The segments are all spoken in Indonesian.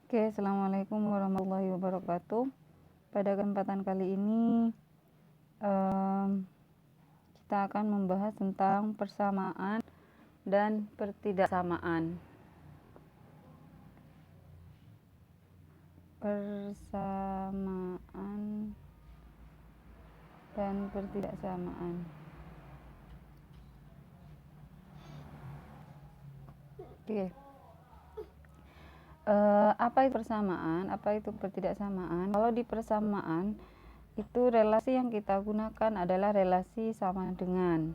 Oke, assalamualaikum warahmatullahi wabarakatuh. Pada kesempatan kali ini kita akan membahas tentang persamaan dan pertidaksamaan. Persamaan dan pertidaksamaan. Oke. Apa itu persamaan? Apa itu pertidaksamaan? Kalau di persamaan itu relasi yang kita gunakan adalah relasi sama dengan.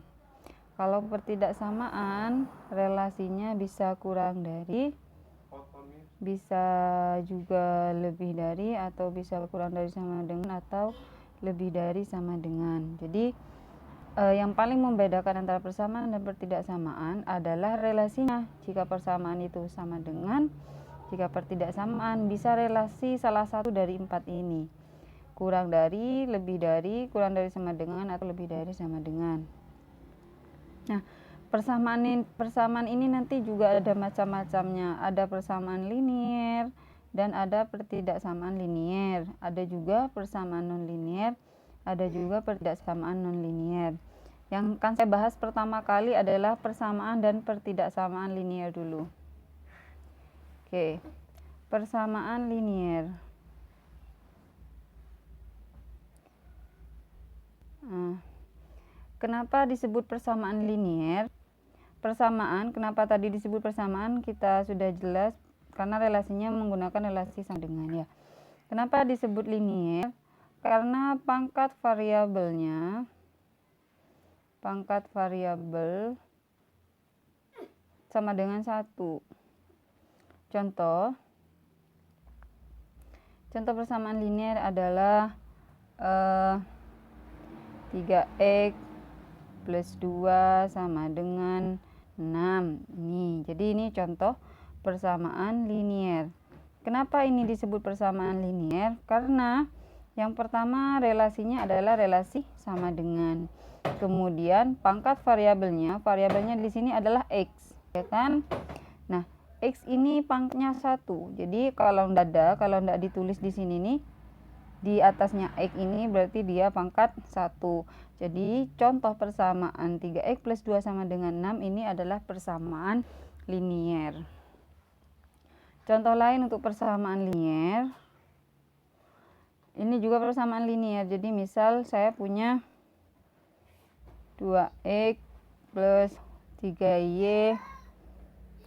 Kalau pertidaksamaan relasinya bisa kurang dari, bisa juga lebih dari, atau bisa kurang dari sama dengan, atau lebih dari sama dengan. Jadi yang paling membedakan antara persamaan dan pertidaksamaan adalah relasinya. Jika persamaan itu sama dengan, jika pertidaksamaan bisa relasi salah satu dari empat ini. Kurang dari, lebih dari, kurang dari sama dengan, atau lebih dari sama dengan. Nah, persamaan ini nanti juga ada macam-macamnya. Ada persamaan linier dan ada pertidaksamaan linier. Ada juga persamaan nonlinier, ada juga pertidaksamaan nonlinier. Yang akan saya bahas pertama kali adalah persamaan dan pertidaksamaan linier dulu. Oke, persamaan linier. Kenapa disebut persamaan linier? Persamaan, kenapa tadi disebut persamaan kita sudah jelas, karena relasinya menggunakan relasi sama dengan ya. Kenapa disebut linier? Karena pangkat variabel sama dengan 1. Contoh persamaan linier adalah 3x plus 2 sama dengan 6. Jadi ini contoh persamaan linier. Kenapa ini disebut persamaan linier? Karena yang pertama relasinya adalah relasi sama dengan. Kemudian pangkat variabelnya di sini adalah x, ya kan? Nah, x ini pangkatnya 1. Jadi kalau tidak ditulis di sini nih, di atasnya x ini berarti dia pangkat 1. Jadi contoh persamaan 3x plus 2 sama dengan 6 ini adalah persamaan linier. Contoh lain untuk persamaan linier, ini juga persamaan linier. Jadi misal saya punya 2x plus 3y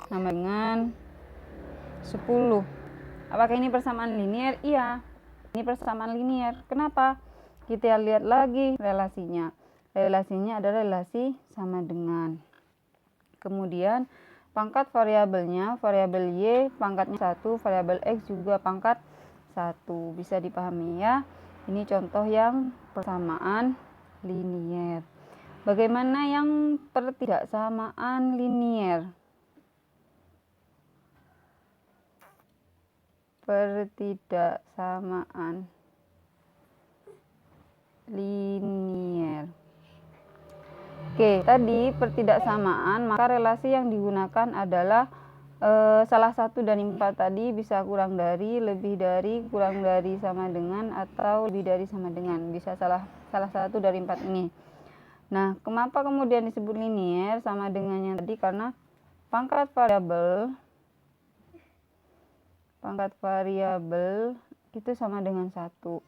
sama dengan 10. Apakah ini persamaan linier? Iya, ini persamaan linier. Kenapa? Kita lihat lagi relasinya. Relasinya adalah relasi sama dengan. Kemudian pangkat variabelnya, variabel y pangkatnya 1, variabel x juga pangkat 1. Bisa dipahami ya. Ini contoh yang persamaan linier. Bagaimana yang pertidaksamaan linier? Pertidaksamaan linier. Oke, tadi pertidaksamaan, maka relasi yang digunakan adalah salah satu dari empat tadi, bisa kurang dari, lebih dari, kurang dari sama dengan, atau lebih dari sama dengan. Bisa salah satu dari empat ini. Nah, kenapa kemudian disebut linier sama dengan yang tadi? Karena pangkat variabel itu sama dengan 1.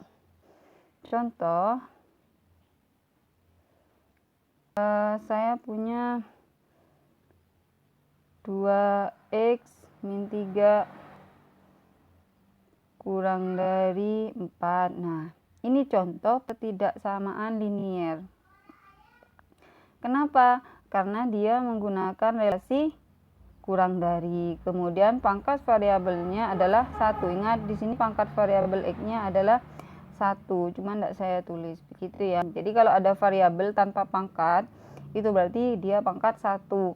Contoh, saya punya 2x min 3 kurang dari 4. Nah, ini contoh pertidaksamaan linier. Kenapa? Karena dia menggunakan relasi kurang dari. Kemudian pangkat variabelnya adalah 1. Ingat di sini pangkat variabel x-nya adalah 1. Cuma tidak saya tulis begitu ya. Jadi kalau ada variabel tanpa pangkat, itu berarti dia pangkat 1.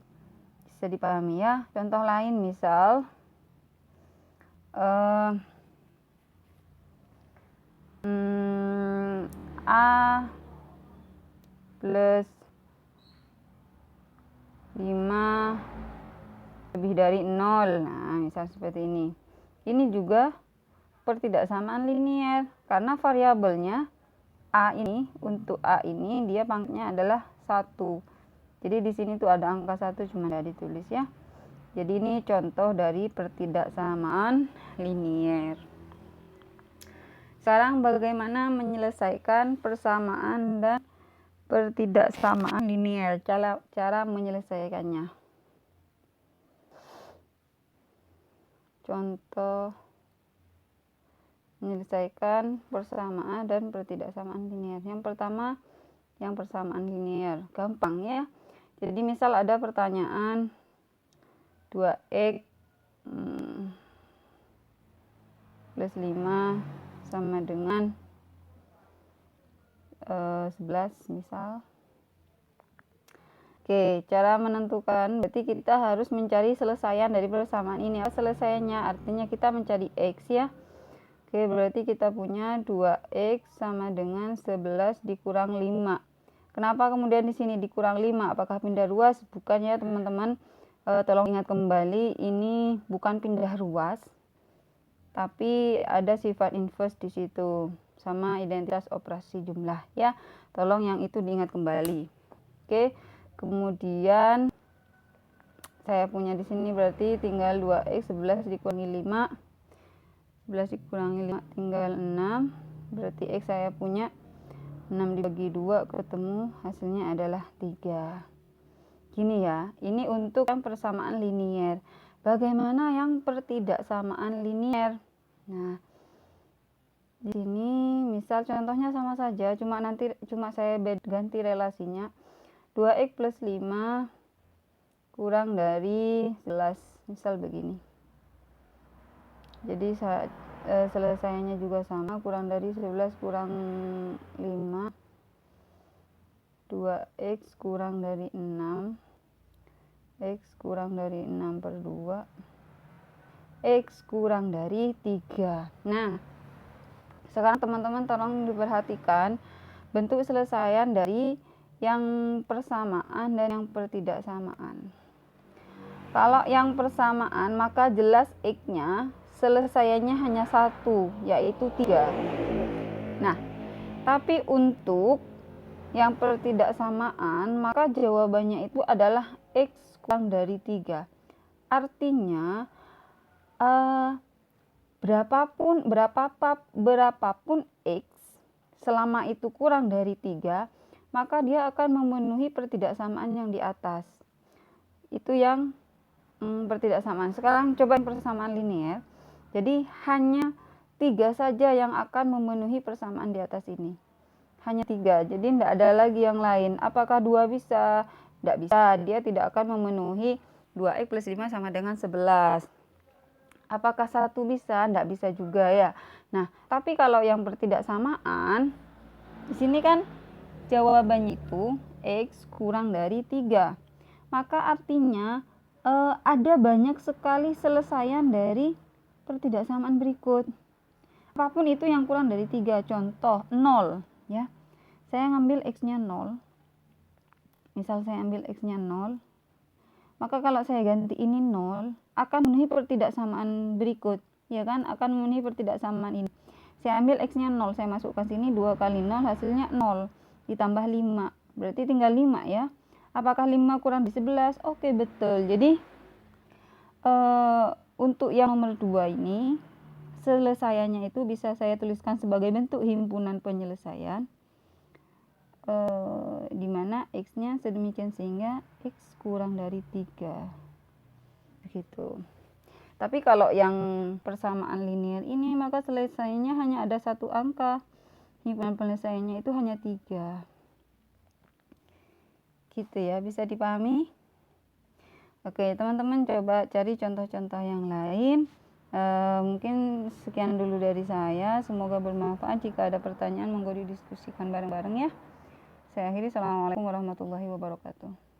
Bisa dipahami ya. Contoh lain misal A plus 5 lebih dari 0. Nah, misal seperti ini. ini juga pertidaksamaan linier karena variabelnya A ini, untuk A ini dia pangkatnya adalah 1. Jadi di sini tuh ada angka 1 cuma tidak ditulis ya. Jadi ini contoh dari pertidaksamaan linier. Sekarang bagaimana menyelesaikan persamaan dan pertidaksamaan linier, cara menyelesaikannya. Contoh menyelesaikan persamaan dan pertidaksamaan linier. Yang pertama, yang persamaan linier. Gampang ya. Jadi misal ada pertanyaan 2x plus 5 sama dengan 11 misal. Oke, cara menentukan berarti kita harus mencari selesaian dari persamaan ini. Selesaiannya artinya kita mencari x ya. Oke, berarti kita punya 2x sama dengan 11 dikurang 5. Kenapa kemudian di sini dikurang 5? Apakah pindah ruas? Bukan ya teman-teman. Tolong ingat kembali, ini bukan pindah ruas, tapi ada sifat inverse di situ sama identitas operasi jumlah ya. Tolong yang itu diingat kembali. Oke, kemudian saya punya di sini berarti tinggal 2x 11 dikurangi 5. 11 dikurangi 5 tinggal 6, berarti x saya punya 6 dibagi 2 ketemu hasilnya adalah 3. Gini ya, ini untuk yang persamaan linier. Bagaimana yang pertidaksamaan linier? Nah, di sini misal contohnya sama saja, cuma saya ganti relasinya. 2x plus 5 kurang dari 11, misal begini. Jadi selesainya juga sama, kurang dari 11 kurang 5, 2x kurang dari 6, x kurang dari 6 per 2, x kurang dari 3. Nah, sekarang teman-teman tolong diperhatikan bentuk selesaian dari yang persamaan dan yang pertidaksamaan. Kalau yang persamaan maka jelas x-nya selesaiannya hanya 1, yaitu 3. Nah, tapi untuk yang pertidaksamaan maka jawabannya itu adalah x kurang dari 3. Artinya berapapun x selama itu kurang dari 3, maka dia akan memenuhi pertidaksamaan yang di atas. Itu yang pertidaksamaan. Sekarang coba persamaan linier. Jadi hanya 3 saja yang akan memenuhi persamaan di atas ini. Hanya 3. Jadi tidak ada lagi yang lain. Apakah 2 bisa? Tidak bisa. Dia tidak akan memenuhi 2x plus 5 sama dengan 11. Apakah 1 bisa? Tidak bisa juga ya. Nah, tapi kalau yang pertidaksamaan, di sini kan jawabannya itu x kurang dari 3. Maka artinya ada banyak sekali selesaian dari pertidaksamaan berikut. Apapun itu yang kurang dari 3, contoh 0 ya. Saya ngambil x-nya 0. Misal saya ambil x-nya 0. Maka kalau saya ganti ini 0, akan memenuhi pertidaksamaan berikut, ya kan? Akan memenuhi pertidaksamaan ini. Saya ambil x-nya 0, saya masukkan sini 2 kali 0 hasilnya 0 ditambah 5. Berarti tinggal 5 ya. Apakah 5 kurang di 11? Oke, betul. Jadi untuk yang nomor 2 ini selesaiannya itu bisa saya tuliskan sebagai bentuk himpunan penyelesaian, di mana x-nya sedemikian sehingga x kurang dari 3. Begitu. Tapi kalau yang persamaan linier ini maka selesainya hanya ada 1 angka. Himpunan penyelesaiannya itu hanya 3. Gitu ya, bisa dipahami? Oke, teman-teman coba cari contoh-contoh yang lain. Mungkin sekian dulu dari saya. Semoga bermanfaat. Jika ada pertanyaan monggo didiskusikan bareng-bareng ya. Saya akhiri. Assalamualaikum warahmatullahi wabarakatuh.